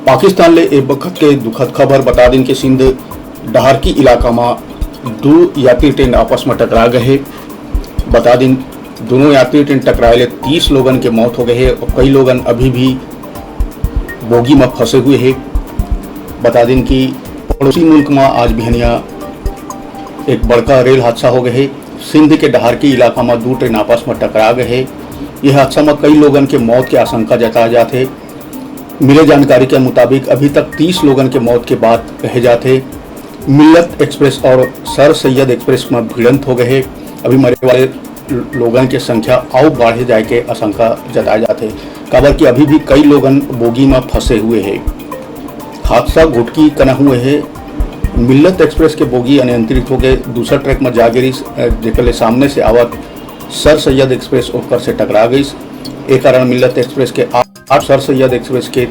पाकिस्तान ले एक वक्त के दुखद खबर बता दिन के सिंध डहारकी इलाका में दो यात्री ट्रेन आपस में टकरा गए। बता दिन दोनों यात्री ट्रेन टकराए 30 लोगन के मौत हो गए है और कई लोगन अभी भी बोगी में फंसे हुए हैं। बता दिन कि पड़ोसी मुल्क में आज बिहनिया एक बड़का रेल हादसा हो गए है। सिंध के डहारकी इलाका में दो ट्रेन आपस में टकरा गए है। यह हादसा में कई लोगन के मौत की आशंका जताए जाते। मिले जानकारी के मुताबिक अभी तक 30 लोगन के मौत के बाद कहे जाते। मिल्लत एक्सप्रेस और सर सैयद एक्सप्रेस में भिड़ंत हो गए। अभी मरे वाले लोगन की संख्या और बढ़े जाए के आशंका जताए जाते। खबर कि अभी भी कई लोगन बोगी में फंसे हुए हैं। हादसा घुटकी कना हुए है। मिल्लत एक्सप्रेस के बोगी अनियंत्रित हो गए, दूसरा ट्रैक में जा गिरी, जेकर सामने से आवत सर सैयद एक्सप्रेस ओकर से टकरा गई। एक कारण मिल्लत एक्सप्रेस के 8 सर सैयद एक्सप्रेस के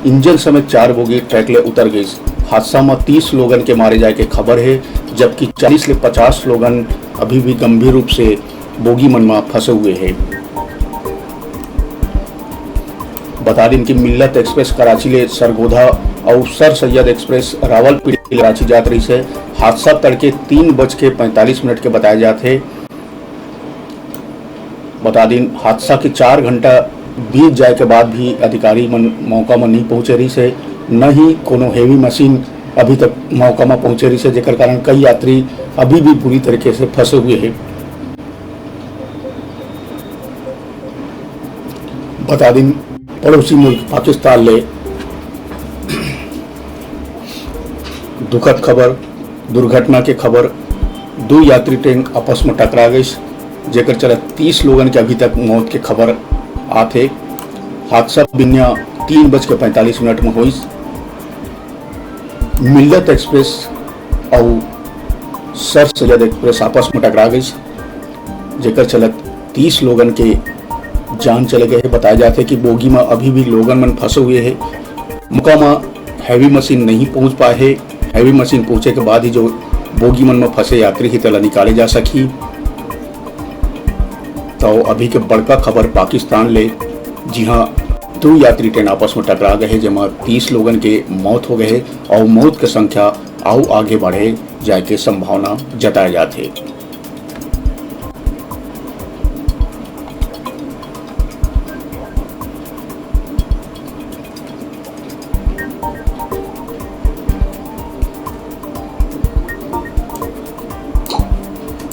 इंजन समेत 4 बोगी ट्रैक ले उतर गई। हादसा में 30 लोगन के मारे जाए के खबर है, जबकि 40 से 50 लोगन अभी भी गंभीर रूप से बोगी मन में फंसे हुए हैं। बता दें कि मिल्लत एक्सप्रेस कराची ले सरगोधा और सर सैयद एक्सप्रेस रावलपिंडी कराची यात्री से हादसा तड़के 3:45 के बताए जाते। बता दें हादसा के 4 घंटा बीत जाए के बाद भी अधिकारी मौका में नहीं पहुंचे रही से, न ही कोनो हेवी मशीन अभी तक मौका में पहुंचे रही से, जेकर कारण कई यात्री अभी भी बुरी तरीके से फंसे हुए हैं। बता दें पड़ोसी मुल्क पाकिस्तान ले दुखद खबर, दुर्घटना के खबर, 2 यात्री ट्रेन आपस में टकरा गई, जेकर चलत 30 लोगन के अभी तक मौत के खबर आते। हादसा बिन्या 3:45 में हुई। मिल्लत एक्सप्रेस और सर सैयद एक्सप्रेस आपस में टकरा गई, जेकर चलत 30 लोगन के जान चले गए। बताया जाते कि बोगी में अभी भी लोगन मन फंसे हुए हैं। मौका में हैवी मशीन नहीं पहुंच पाए है। हैवी मशीन पहुंचे के बाद ही जो बोगी मन में फंसे यात्री ही तला निकाले जा सकी। तो अभी के बड़का खबर पाकिस्तान ले, जी हाँ, 2 यात्री ट्रेन आपस में टकरा गए जिसमें 30 लोगन के मौत हो गए और मौत की संख्या और आगे बढ़े जाए के संभावना जताए जाते।